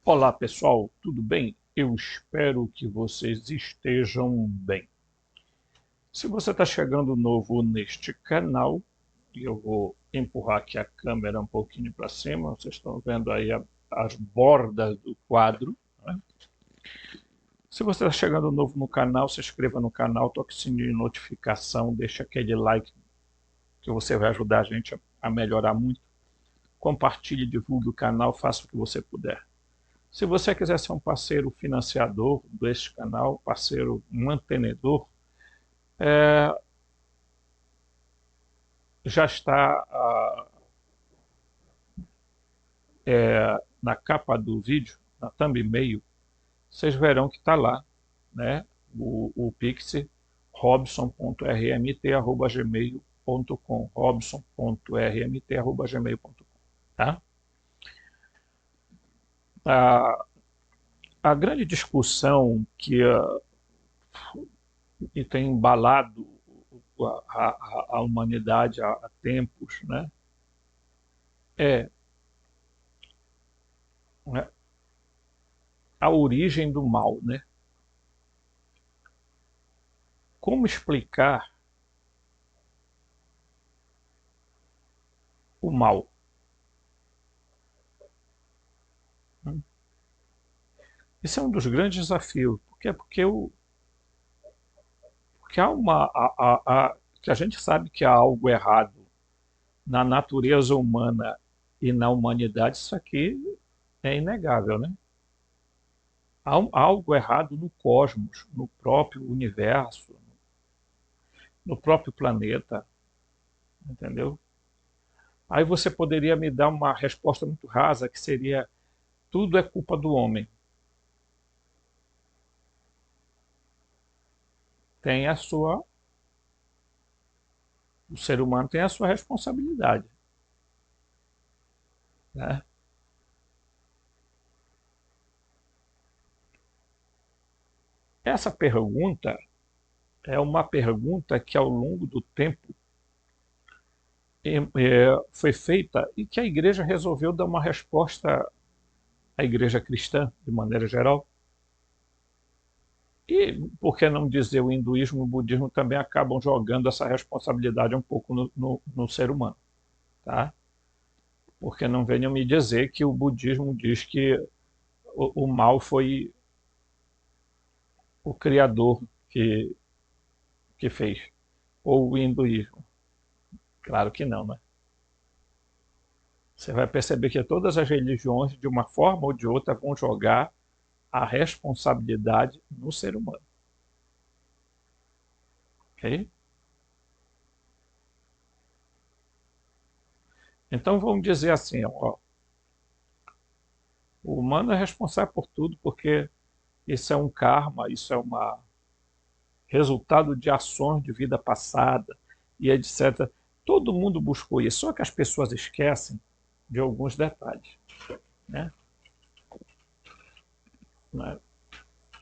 Olá pessoal, tudo bem? Eu espero que vocês estejam bem. Se você está chegando novo neste canal, eu vou empurrar aqui a câmera um pouquinho para cima, vocês estão vendo aí as bordas do quadro, né? Se você está chegando novo no canal, se inscreva no canal, toque o sininho de notificação, deixa aquele like que você vai ajudar a gente a melhorar muito. Compartilhe, divulgue o canal, faça o que você puder. Se você quiser ser um parceiro financiador deste canal, parceiro mantenedor, já está na capa do vídeo, na thumbnail, vocês verão que está lá, né, o Pix robson.rmt@gmail.com, robson.rmt@gmail.com, tá? A grande discussão que tem embalado a humanidade há tempos, né, é, né, a origem do mal, né? Como explicar o mal? Esse é um dos grandes desafios, porque há que a gente sabe que há algo errado na natureza humana e na humanidade, isso aqui é inegável, né? Há algo errado no cosmos, no próprio universo, no próprio planeta, entendeu? Aí você poderia me dar uma resposta muito rasa, que seria: tudo é culpa do homem. Tem a sua, o ser humano tem a sua responsabilidade, né? Essa pergunta é uma pergunta que ao longo do tempo foi feita e que a igreja resolveu dar uma resposta, à igreja cristã, de maneira geral. E, por que não dizer, o hinduísmo e o budismo também acabam jogando essa responsabilidade um pouco no ser humano, tá? Porque não venham me dizer que o budismo diz que o mal foi o criador que fez, ou o hinduísmo. Claro que não, né? Você vai perceber que todas as religiões, de uma forma ou de outra, vão jogar a responsabilidade no ser humano. Ok? Então vamos dizer assim, ó, o humano é responsável por tudo, porque isso é um karma, isso é um resultado de ações de vida passada e etc. Todo mundo buscou isso, só que as pessoas esquecem de alguns detalhes, né?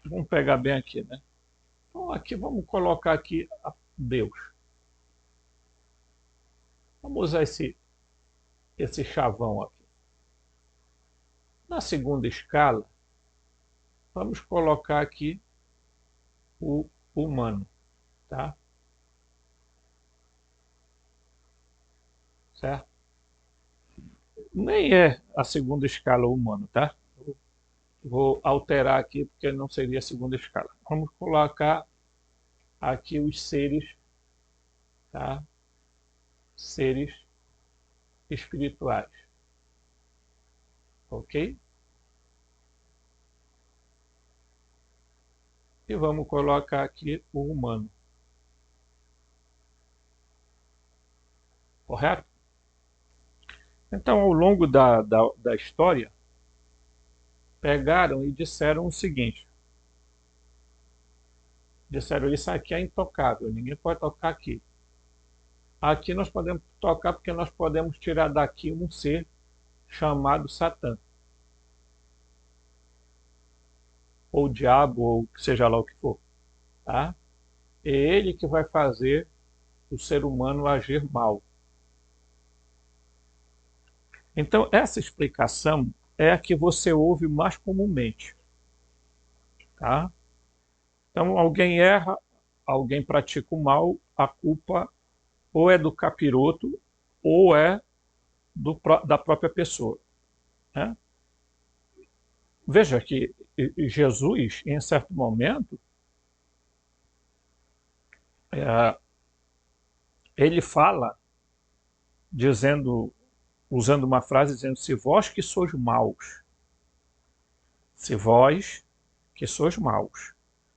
Vamos pegar bem aqui, né? Então aqui vamos colocar aqui Deus. Vamos usar esse chavão aqui. Na segunda escala, vamos colocar aqui o humano, tá? Certo? Nem é a segunda escala humano, tá? Vou alterar aqui porque não seria a segunda escala. Vamos colocar aqui os seres, tá? Seres espirituais, ok? E vamos colocar aqui o humano, correto? Então, ao longo da história, pegaram e disseram o seguinte: disseram, isso aqui é intocável, ninguém pode tocar aqui. Aqui nós podemos tocar porque nós podemos tirar daqui um ser chamado Satã, ou diabo, ou seja lá o que for, tá? É ele que vai fazer o ser humano agir mal. Então, essa explicação é a que você ouve mais comumente, tá? Então, alguém erra, alguém pratica o mal, a culpa ou é do capiroto ou é da própria pessoa, né? Veja que Jesus, em certo momento, ele fala, usando uma frase dizendo: se vós que sois maus, se vós que sois maus,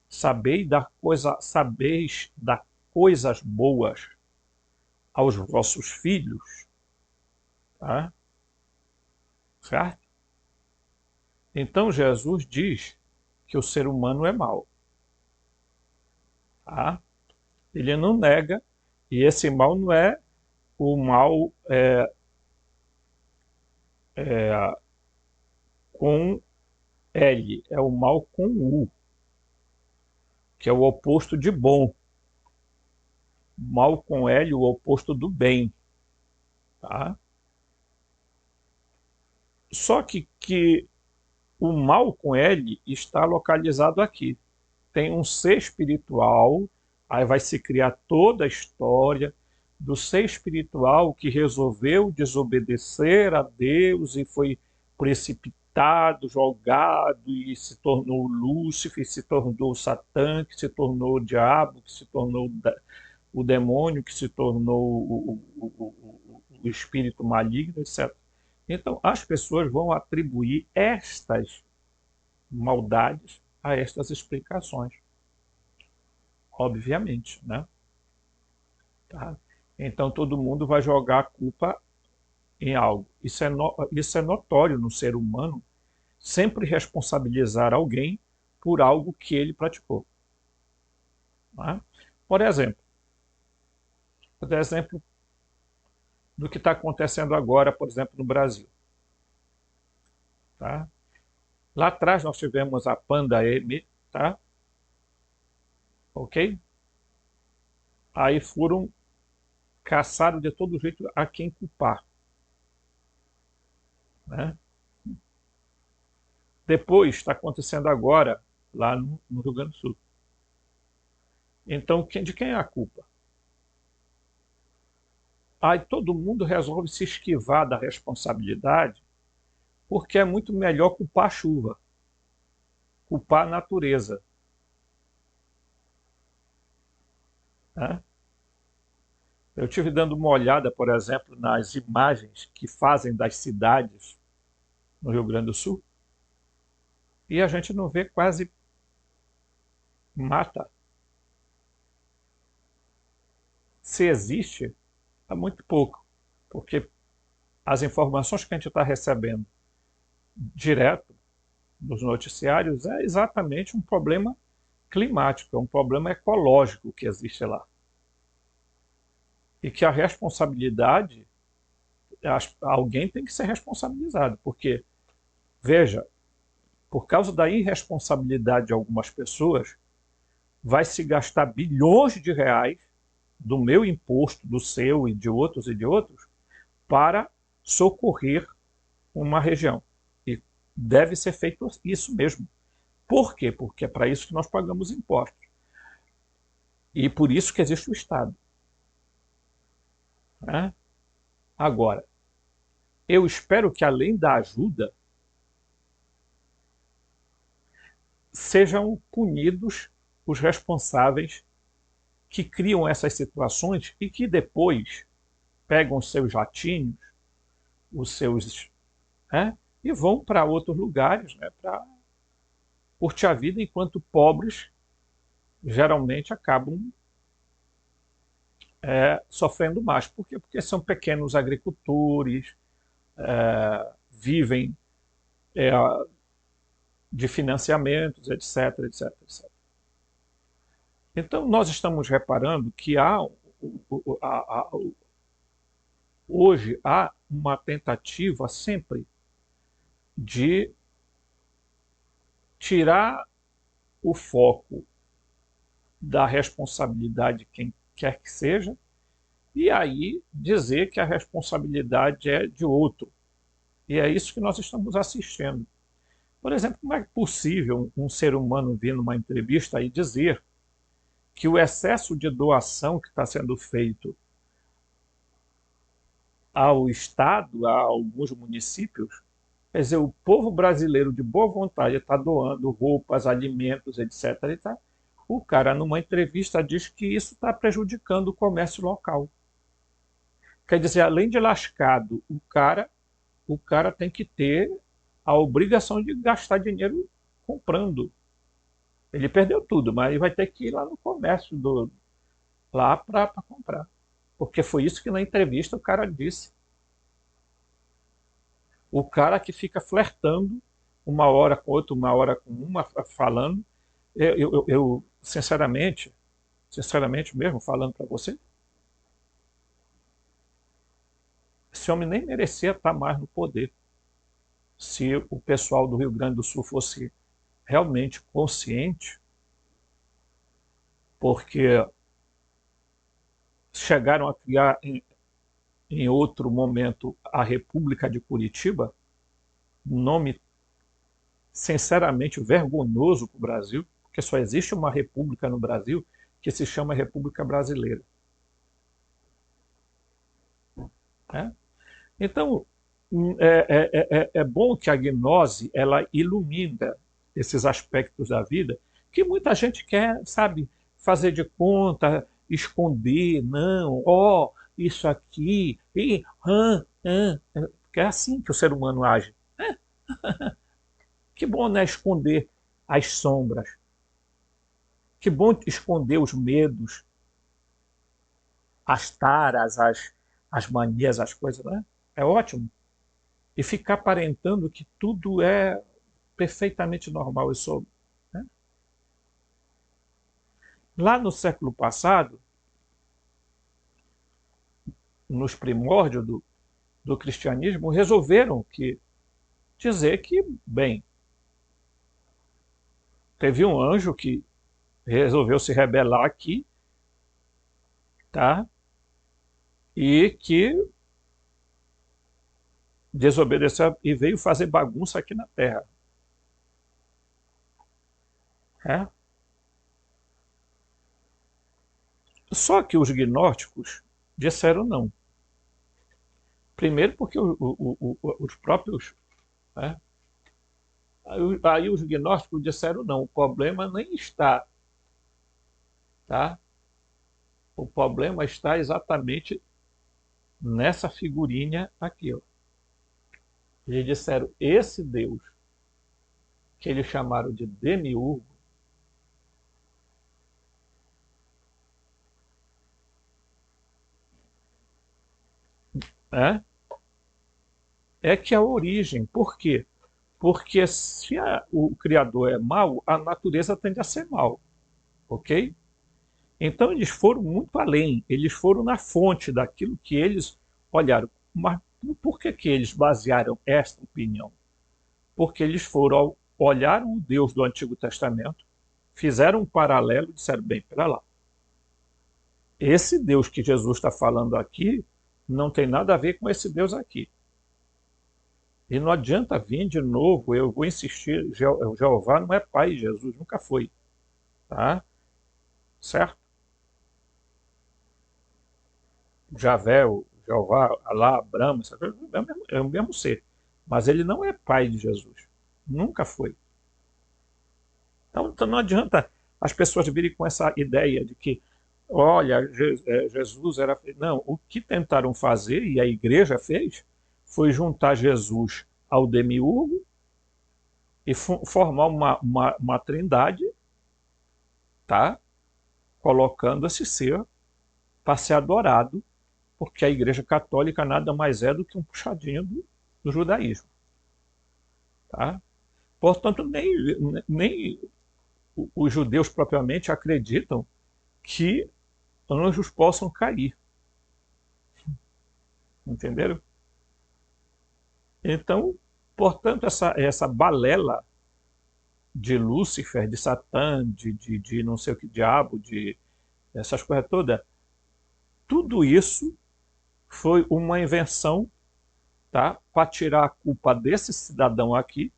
sabeis dar coisas boas aos vossos filhos, tá? Certo? Então Jesus diz que o ser humano é mau, tá? Ele não nega, e esse mal não é o mal com L, é o mal com U, que é o oposto de bom. Mal com L, o oposto do bem, tá? Só que o mal com L está localizado aqui. Tem um ser espiritual, aí vai se criar toda a história do ser espiritual que resolveu desobedecer a Deus e foi precipitado, jogado e se tornou Lúcifer, se tornou Satã, que se tornou o diabo, que se tornou o demônio, que se tornou o espírito maligno, etc. Então, as pessoas vão atribuir estas maldades a estas explicações, obviamente, né? Tá? Então, todo mundo vai jogar a culpa em algo. Isso é notório no ser humano, sempre responsabilizar alguém por algo que ele praticou. Né? Por exemplo, do que está acontecendo agora, por exemplo, no Brasil. Tá? Lá atrás nós tivemos a pandemia, tá? Ok? Aí foram caçados de todo jeito a quem culpar. Né? Depois está acontecendo agora lá no Rio Grande do Sul. Então, de quem é a culpa? Aí todo mundo resolve se esquivar da responsabilidade porque é muito melhor culpar a chuva, culpar a natureza. Né? Eu estive dando uma olhada, por exemplo, nas imagens que fazem das cidades no Rio Grande do Sul e a gente não vê quase mata. Se existe, é muito pouco, porque as informações que a gente está recebendo direto dos noticiários é exatamente um problema climático, é um problema ecológico que existe lá. E que a responsabilidade, alguém tem que ser responsabilizado, porque, veja, por causa da irresponsabilidade de algumas pessoas, vai se gastar bilhões de reais do meu imposto, do seu e de outros, para socorrer uma região. E deve ser feito isso mesmo. Por quê? Porque é para isso que nós pagamos impostos. E por isso que existe o Estado. Né? Agora, eu espero que, além da ajuda, sejam punidos os responsáveis que criam essas situações e que depois pegam os seus jatinhos, os seus, né, e vão para outros lugares, né, para curtir a vida, enquanto pobres geralmente acabam sofrendo mais. Por quê? Porque são pequenos agricultores, vivem de financiamentos, etc, etc, etc. Então, nós estamos reparando que hoje há uma tentativa sempre de tirar o foco da responsabilidade de quem quer que seja e aí dizer que a responsabilidade é de outro. E é isso que nós estamos assistindo. Por exemplo, como é possível um ser humano vir numa entrevista e dizer que o excesso de doação que está sendo feito ao Estado, a alguns municípios, quer dizer, o povo brasileiro de boa vontade está doando roupas, alimentos, etc. E tá. O cara, numa entrevista, diz que isso está prejudicando o comércio local. Quer dizer, além de lascado, o cara tem que ter a obrigação de gastar dinheiro comprando. Ele perdeu tudo, mas vai ter que ir lá no comércio lá para comprar. Porque foi isso que na entrevista o cara disse. O cara que fica flertando uma hora com outra, uma hora com uma, falando. Eu sinceramente mesmo, falando para você, esse homem nem merecia estar mais no poder. Se o pessoal do Rio Grande do Sul fosse realmente consciente, porque chegaram a criar em outro momento a República de Curitiba, um nome sinceramente vergonhoso para o Brasil, porque só existe uma república no Brasil que se chama República Brasileira. Né? Então, é bom que a gnose ela ilumina esses aspectos da vida que muita gente quer, sabe, fazer de conta, esconder, não, isso aqui, porque é assim que o ser humano age. Que bom, né, esconder as sombras, que bom esconder os medos, as taras, as manias, as coisas, né? É ótimo. E ficar aparentando que tudo é perfeitamente normal. Né? Lá no século passado, nos primórdios do cristianismo, resolveram dizer que, bem, teve um anjo que resolveu se rebelar aqui, tá? E que desobedeceu e veio fazer bagunça aqui na Terra. É? Só que os gnósticos disseram não. Primeiro porque os próprios... Né? Aí os gnósticos disseram não, o problema nem está. Tá? O problema está exatamente nessa figurinha aqui. Ó. Eles disseram, esse Deus, que eles chamaram de demiurgo, é que é a origem. Por quê? Porque se o Criador é mau, a natureza tende a ser mal. Ok? Então eles foram muito além, eles foram na fonte daquilo que eles olharam. Mas por que eles basearam esta opinião? Porque eles foram, olharam o Deus do Antigo Testamento, fizeram um paralelo e disseram, bem, pera lá, esse Deus que Jesus está falando aqui não tem nada a ver com esse Deus aqui. E não adianta vir de novo, eu vou insistir, o Jeová não é pai de Jesus, nunca foi. Tá? Certo? Javé, o Jeová, Alá, Abraão, é o mesmo ser. Mas ele não é pai de Jesus. Nunca foi. Então não adianta as pessoas virem com essa ideia de que, olha, Jesus era... Não, o que tentaram fazer, e a igreja fez, foi juntar Jesus ao demiurgo e formar uma trindade, tá? Colocando esse ser para ser adorado, porque a Igreja Católica nada mais é do que um puxadinho do judaísmo. Tá? Portanto, nem os judeus propriamente acreditam que anjos possam cair. Entenderam? Então, portanto, essa balela de Lúcifer, de Satã, de não sei o que diabo, de essas coisas todas, tudo isso foi uma invenção tá? Para tirar a culpa desse cidadão aqui,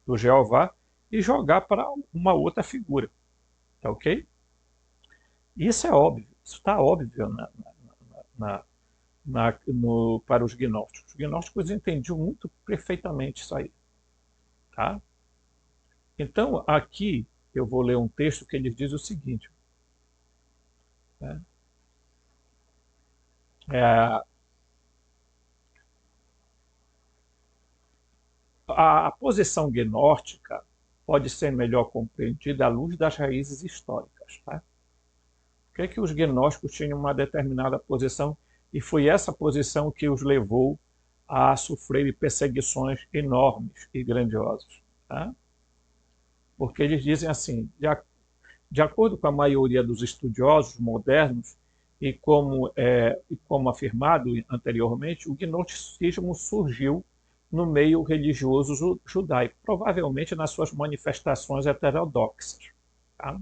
do Jeová, e jogar para uma outra figura, tá ok? Isso é óbvio, isso está óbvio na, para os gnósticos. Os gnósticos entendiam muito perfeitamente isso aí, tá? Então, aqui eu vou ler um texto que ele diz o seguinte, né? É, a posição gnóstica pode ser melhor compreendida à luz das raízes históricas, tá? Por que é que os gnósticos tinham uma determinada posição e foi essa posição que os levou a sofrer perseguições enormes e grandiosas, tá? Porque eles dizem assim, de acordo com a maioria dos estudiosos modernos, e como afirmado anteriormente, o gnosticismo surgiu no meio religioso judaico, provavelmente nas suas manifestações heterodoxas, tá?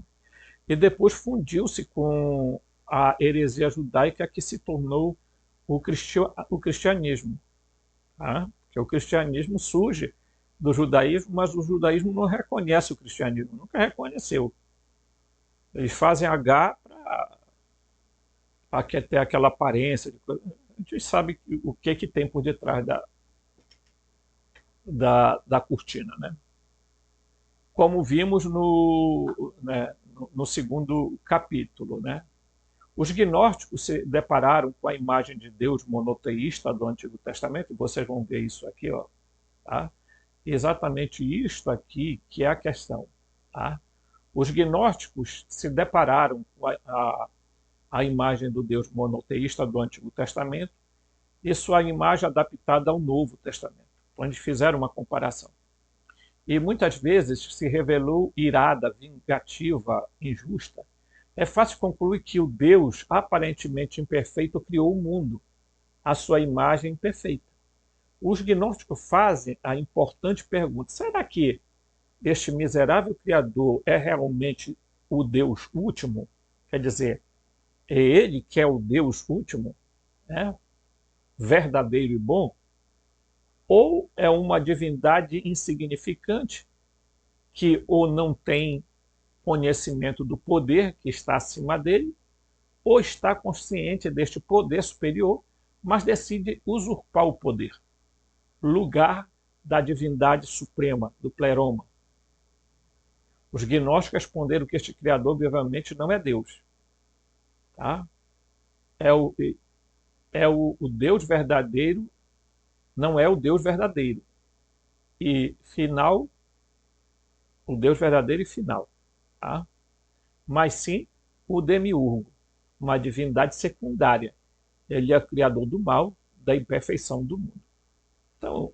E depois fundiu-se com a heresia judaica que se tornou o cristianismo, tá? Porque o cristianismo surge do judaísmo, mas o judaísmo não reconhece o cristianismo, nunca reconheceu. Eles fazem H para ter aquela aparência de coisa. A gente sabe o que tem por detrás da cortina, né? Como vimos no segundo capítulo, né? Os gnósticos se depararam com a imagem de Deus monoteísta do Antigo Testamento, e vocês vão ver isso aqui, ó, tá? Exatamente isto aqui que é a questão, tá? Os gnósticos se depararam com a imagem do Deus monoteísta do Antigo Testamento e sua imagem adaptada ao Novo Testamento, onde fizeram uma comparação. E muitas vezes se revelou irada, vingativa, injusta. É fácil concluir que o Deus aparentemente imperfeito criou o mundo, à sua imagem perfeita. Os gnósticos fazem a importante pergunta: será que este miserável Criador é realmente o Deus último? Quer dizer, é ele que é o Deus último, né? Verdadeiro e bom? Ou é uma divindade insignificante que ou não tem conhecimento do poder que está acima dele, ou está consciente deste poder superior, mas decide usurpar o poder, lugar da divindade suprema, do pleroma. Os gnósticos responderam que este Criador, obviamente, não é Deus. Tá? O Deus verdadeiro, não é o Deus verdadeiro. E final, o Deus verdadeiro e final. Tá? Mas sim o demiurgo, uma divindade secundária. Ele é o criador do mal, da imperfeição do mundo. Então,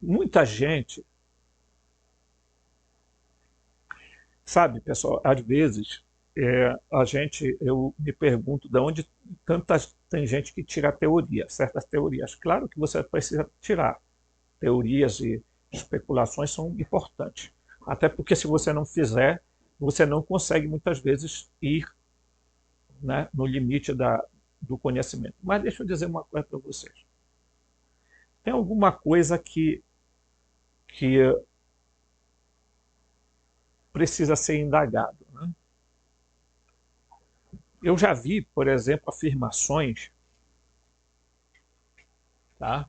muita gente, sabe, pessoal, às vezes eu me pergunto de onde tem gente que tira teoria, certas teorias. Claro que você precisa tirar. Teorias e especulações são importantes. Até porque se você não fizer, você não consegue muitas vezes ir, né, no limite do conhecimento. Mas deixa eu dizer uma coisa para vocês. Tem alguma coisa que precisa ser indagado, né? Eu já vi, por exemplo, afirmações, tá,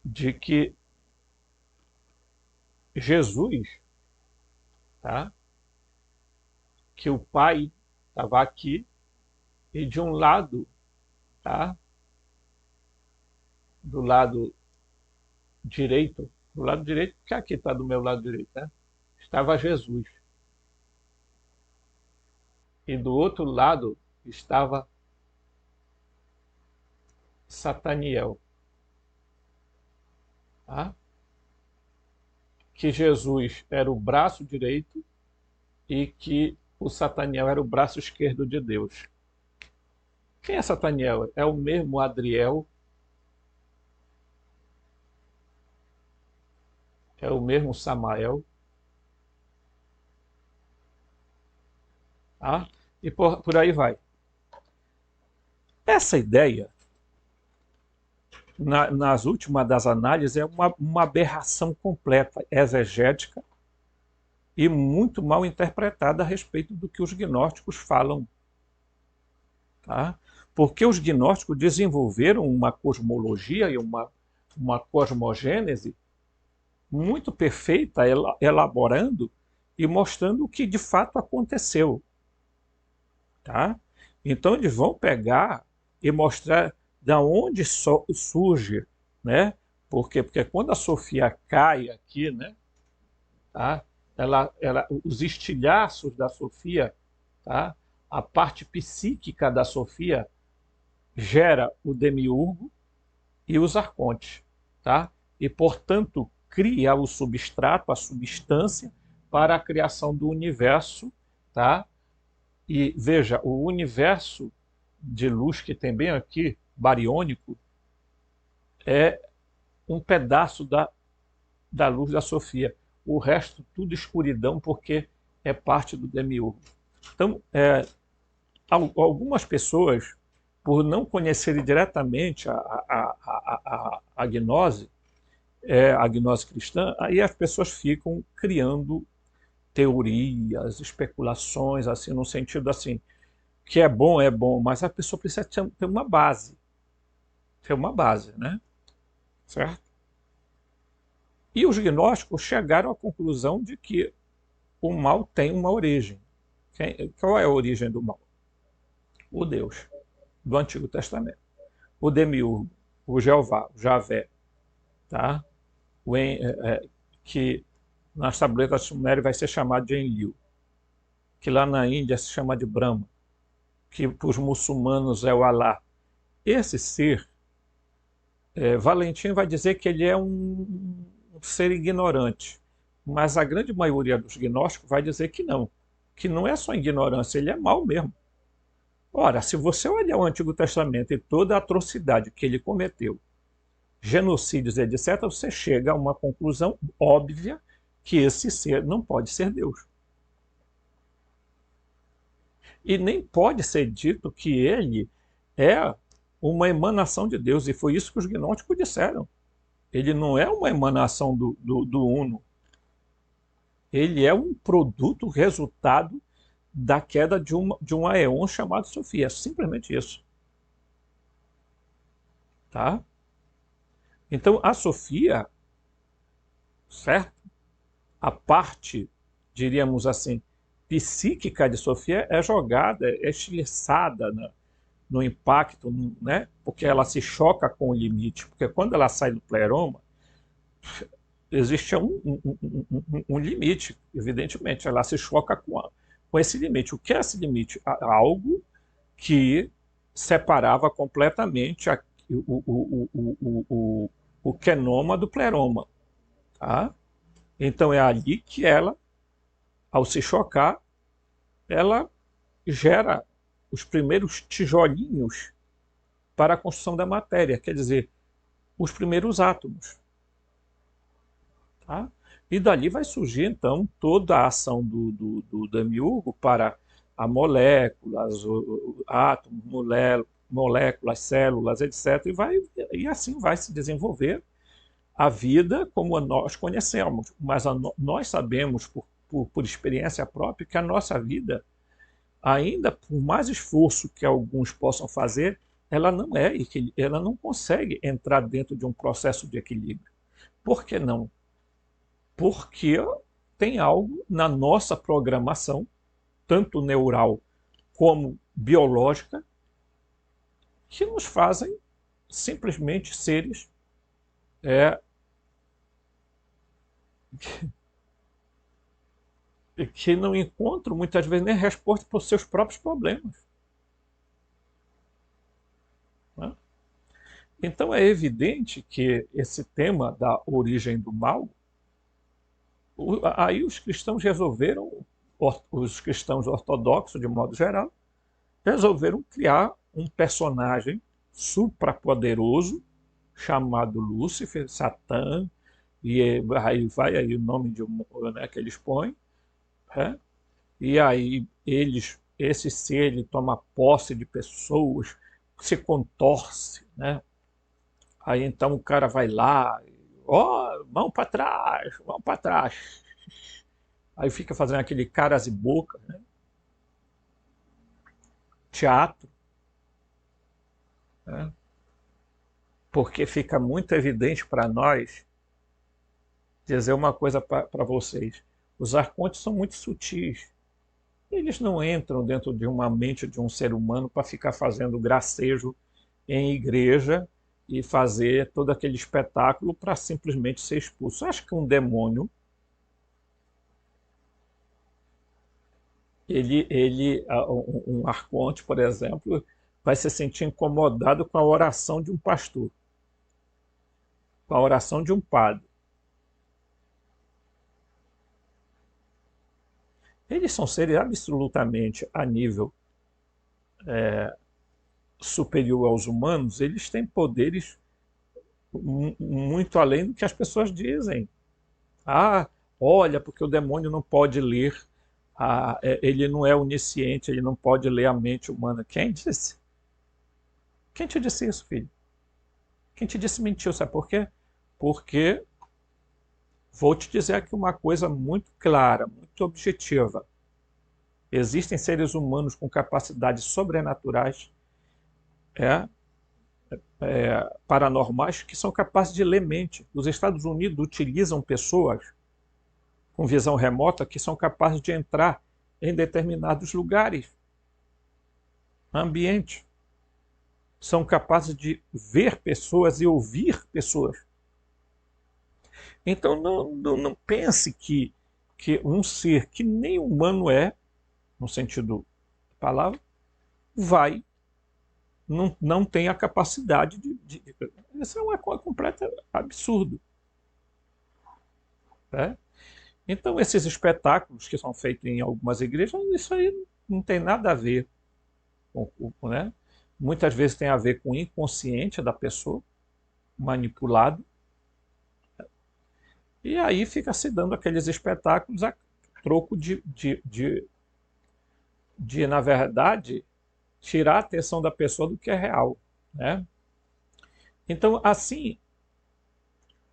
de que Jesus, tá, que o Pai estava aqui e de um lado, tá, do lado direito, porque aqui está do meu lado direito, né, estava Jesus. E do outro lado estava Sataniel. Tá? Que Jesus era o braço direito e que o Sataniel era o braço esquerdo de Deus. Quem é Sataniel? É o mesmo Adriel, é o mesmo Samael, tá? E por aí vai. Essa ideia, nas últimas das análises, é uma aberração completa, exegética e muito mal interpretada a respeito do que os gnósticos falam. Tá? Porque os gnósticos desenvolveram uma cosmologia e uma cosmogênese muito perfeita, elaborando e mostrando o que de fato aconteceu. Tá? Então eles vão pegar e mostrar da onde surge, né? Por quê? Porque quando a Sofia cai aqui, né? Tá? Os estilhaços da Sofia, tá? A parte psíquica da Sofia gera o demiurgo e os arcontes, tá? E portanto cria o substrato, a substância para a criação do universo, tá? E veja, o universo de luz que tem bem aqui, bariônico, é um pedaço da luz da Sofia. O resto, tudo escuridão, porque é parte do demiurgo. Então, algumas pessoas, por não conhecerem diretamente a gnose, a gnose cristã, aí as pessoas ficam criando teorias, especulações, assim, no sentido assim, que é bom, mas a pessoa precisa ter uma base. Ter uma base, né? Certo? E os gnósticos chegaram à conclusão de que o mal tem uma origem. Qual é a origem do mal? O Deus do Antigo Testamento. O demiurgo, o Jeová, o Javé, tá? Que nas tabletas sumérias vai ser chamado de Enlil, que lá na Índia se chama de Brahma, que para os muçulmanos é o Alá. Esse ser, Valentim vai dizer que ele é um ser ignorante, mas a grande maioria dos gnósticos vai dizer que não é só ignorância, ele é mau mesmo. Ora, se você olhar o Antigo Testamento e toda a atrocidade que ele cometeu, genocídios, etc., você chega a uma conclusão óbvia que esse ser não pode ser Deus. E nem pode ser dito que ele é uma emanação de Deus, e foi isso que os gnósticos disseram. Ele não é uma emanação do Uno. Ele é um produto, resultado da queda de um aeon chamado Sofia. É simplesmente isso. Tá? Então, a Sofia, certo? A parte, diríamos assim, psíquica de Sofia é jogada, é estilhaçada no impacto, né? Porque ela se choca com o limite. Porque quando ela sai do pleroma, existe um limite, evidentemente. Ela se choca com esse limite. O que é esse limite? Algo que separava completamente o quenoma do pleroma. Tá? Então é ali que ela, ao se chocar, ela gera os primeiros tijolinhos para a construção da matéria, quer dizer, os primeiros átomos. Tá? E dali vai surgir, então, toda a ação do demiurgo para as moléculas, átomos, moléculas, células, etc. E assim vai se desenvolver a vida como nós conhecemos. Mas nós sabemos, por experiência própria, que a nossa vida, ainda por mais esforço que alguns possam fazer, ela ela não consegue entrar dentro de um processo de equilíbrio. Por que não? Porque tem algo na nossa programação, tanto neural como biológica, que nos fazem simplesmente seres que não encontram muitas vezes nem resposta para os seus próprios problemas. Né? Então é evidente que esse tema da origem do mal, aí os cristãos resolveram, os cristãos ortodoxos de modo geral, resolveram criar um personagem suprapoderoso chamado Lúcifer, Satã, e aí vai aí o nome que eles põem, né? E aí esse ser ele toma posse de pessoas, se contorce, né? Aí então o cara vai lá, ó, mão para trás, mão para trás. Aí fica fazendo aquele caras e bocas, né? Teatro, né? Porque fica muito evidente para nós dizer uma coisa para vocês. Os arcontes são muito sutis. Eles não entram dentro de uma mente de um ser humano para ficar fazendo gracejo em igreja e fazer todo aquele espetáculo para simplesmente ser expulso. Eu acho que um demônio, um arconte, por exemplo, vai se sentir incomodado com a oração de um pastor, com a oração de um padre. Eles são seres absolutamente a nível superior aos humanos, eles têm poderes muito além do que as pessoas dizem. Ah, olha, porque o demônio não pode ler, ele não é onisciente, ele não pode ler a mente humana. Quem disse? Quem te disse isso, filho? Quem te disse mentiu, sabe por quê? Porque vou te dizer aqui uma coisa muito clara, muito objetiva. Existem seres humanos com capacidades sobrenaturais, paranormais, que são capazes de ler mente. Os Estados Unidos utilizam pessoas com visão remota que são capazes de entrar em determinados lugares, ambientes. São capazes de ver pessoas e ouvir pessoas. Então não pense que um ser que nem humano é, no sentido da palavra, não tem a capacidade isso é uma coisa completa absurdo. Né? Então esses espetáculos que são feitos em algumas igrejas, isso aí não tem nada a ver com o corpo, né? Muitas vezes tem a ver com o inconsciente da pessoa, manipulado, e aí fica se dando aqueles espetáculos a troco na verdade, tirar a atenção da pessoa do que é real. Né? Então, assim,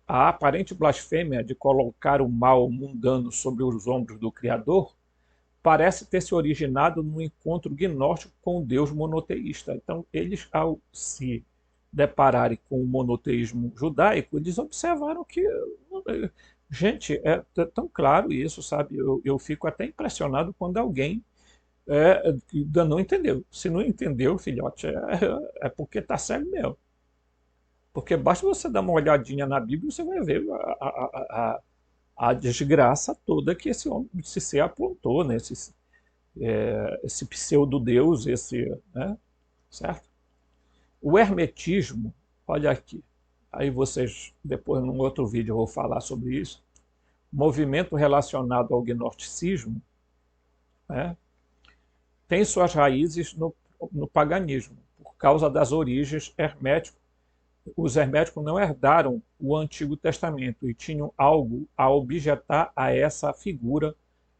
a aparente blasfêmia de colocar o mal mundano sobre os ombros do Criador parece ter se originado num encontro gnóstico com o Deus monoteísta. Então, eles, ao se depararem com o monoteísmo judaico, eles observaram que, gente, é tão claro isso, sabe? Eu fico até impressionado quando alguém ainda não entendeu. Se não entendeu, filhote, é porque está cego mesmo. Porque basta você dar uma olhadinha na Bíblia e você vai ver a desgraça toda que esse homem, esse ser aprontou, né? Esse pseudo-deus, né? Certo? O hermetismo, olha aqui, aí vocês, depois num outro vídeo eu vou falar sobre isso, movimento relacionado ao gnosticismo, né? Tem suas raízes no paganismo, por causa das origens herméticas. Os herméticos não herdaram o Antigo Testamento e tinham algo a objetar a essa figura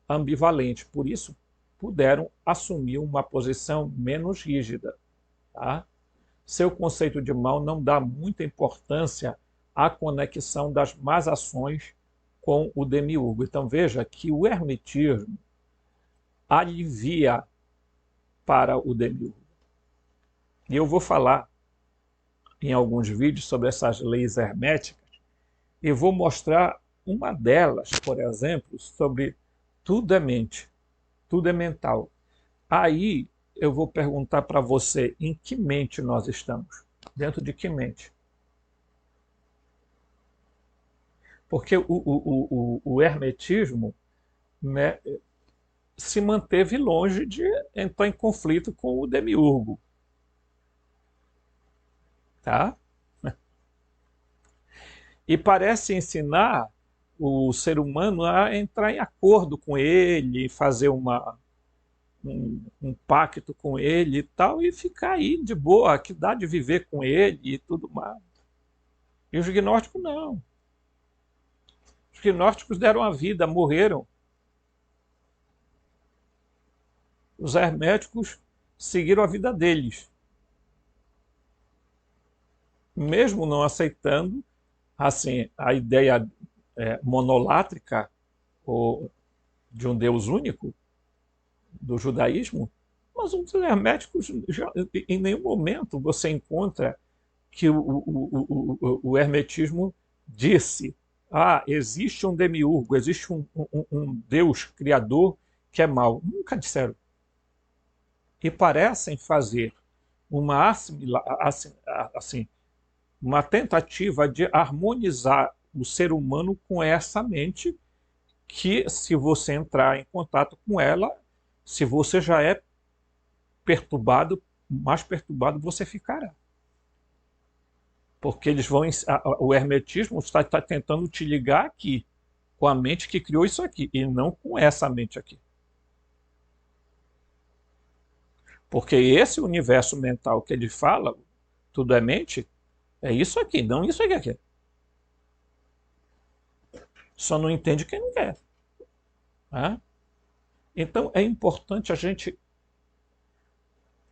ambivalente. Por isso, puderam assumir uma posição menos rígida. Tá? Seu conceito de mal não dá muita importância à conexão das más ações com o demiurgo. Então veja que o hermetismo alivia para o demiurgo. E eu vou falar em alguns vídeos sobre essas leis herméticas e vou mostrar uma delas, por exemplo, sobre tudo é mente, tudo é mental. Aí eu vou perguntar para você em que mente nós estamos, dentro de que mente. Porque o hermetismo, né, se manteve longe de entrar em conflito com o demiurgo. Tá? E parece ensinar o ser humano a entrar em acordo com ele, fazer um pacto com ele e tal, e ficar aí de boa, que dá de viver com ele e tudo mais. E os gnósticos não. Os gnósticos deram a vida, morreram. Os herméticos seguiram a vida deles. mesmo não aceitando assim a ideia monolátrica ou de um Deus único do judaísmo, mas os herméticos em nenhum momento você encontra que o hermetismo disse: ah, existe um demiurgo, existe um Deus criador que é mau. Nunca disseram. E parecem fazer uma assim, uma tentativa de harmonizar o ser humano com essa mente que, se você entrar em contato com ela, se você já é perturbado, mais perturbado você ficará. Porque eles vão, o hermetismo está tentando te ligar aqui, com a mente que criou isso aqui, e não com essa mente aqui. Porque esse universo mental que ele fala, tudo é mente, é isso aqui, não isso aqui. Só não entende quem não quer. Né? Então é importante a gente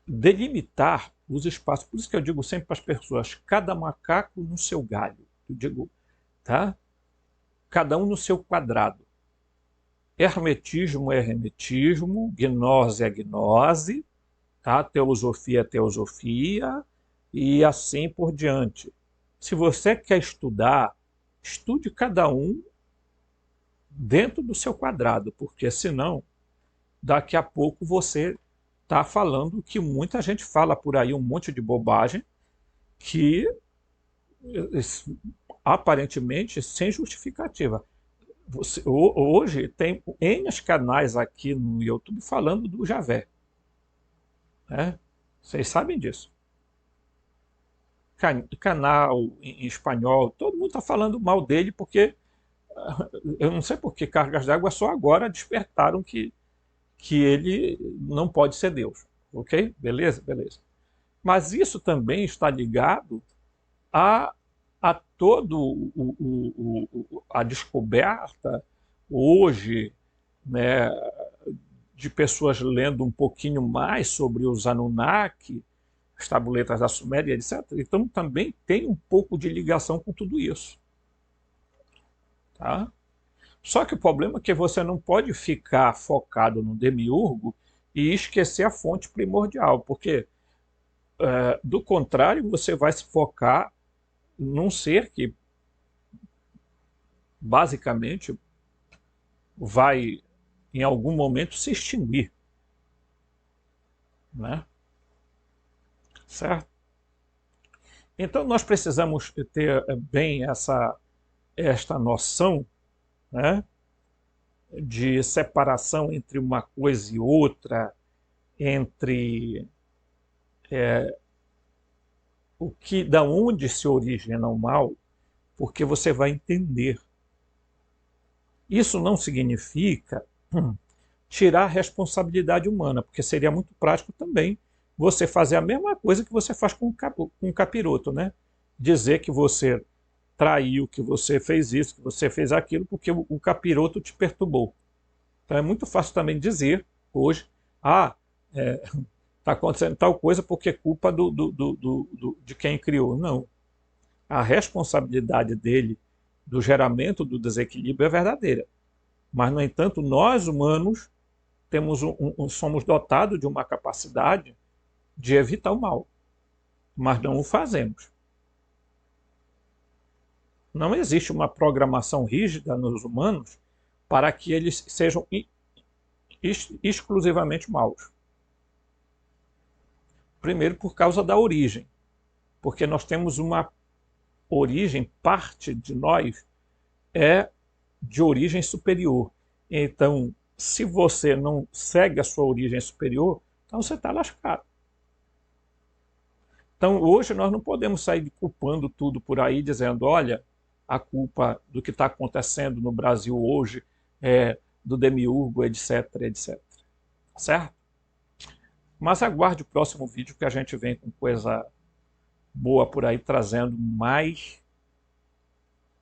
delimitar os espaços. Por isso que eu digo sempre para as pessoas, cada macaco no seu galho. Eu digo, tá? Cada um no seu quadrado. Hermetismo é hermetismo, gnose é gnose, tá? Teosofia é teosofia, e assim por diante. Se você quer estudar, estude cada um dentro do seu quadrado, porque senão, daqui a pouco você está falando que muita gente fala por aí um monte de bobagem que aparentemente sem justificativa. Hoje tem N canais aqui no YouTube falando do Javé. Né? Vocês sabem disso. Canal em espanhol, todo mundo está falando mal dele porque eu não sei por que cargas d'água só agora despertaram que ele não pode ser Deus. Ok? Beleza? Beleza. Mas isso também está ligado a todo a descoberta hoje, né, de pessoas lendo um pouquinho mais sobre os Anunnaki, as tabuletas da Suméria, etc. Então também tem um pouco de ligação com tudo isso. Tá? Só que o problema é que você não pode ficar focado no demiurgo e esquecer a fonte primordial, porque do contrário você vai se focar num ser que basicamente vai em algum momento se extinguir, né? Certo? Então nós precisamos ter bem esta noção, né, de separação entre uma coisa e outra, entre da onde se origina o mal, porque você vai entender. Isso não significa tirar a responsabilidade humana, porque seria muito prático também você fazer a mesma coisa que você faz com um capiroto, né? Dizer que você traiu, que você fez isso, que você fez aquilo, porque o capiroto te perturbou. Então é muito fácil também dizer hoje, está acontecendo tal coisa porque é culpa de quem criou. Não. A responsabilidade dele do geramento do desequilíbrio é verdadeira. Mas, no entanto, nós humanos somos dotados de uma capacidade de evitar o mal, mas não o fazemos. Não existe uma programação rígida nos humanos para que eles sejam exclusivamente maus. Primeiro, por causa da origem, porque nós temos uma origem, parte de nós é de origem superior. Então, se você não segue a sua origem superior, então você está lascado. Então, hoje nós não podemos sair culpando tudo por aí, dizendo, olha, a culpa do que está acontecendo no Brasil hoje é do demiurgo, etc, etc. Certo? Mas aguarde o próximo vídeo que a gente vem com coisa boa por aí, trazendo mais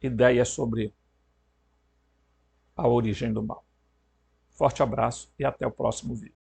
ideias sobre a origem do mal. Forte abraço e até o próximo vídeo.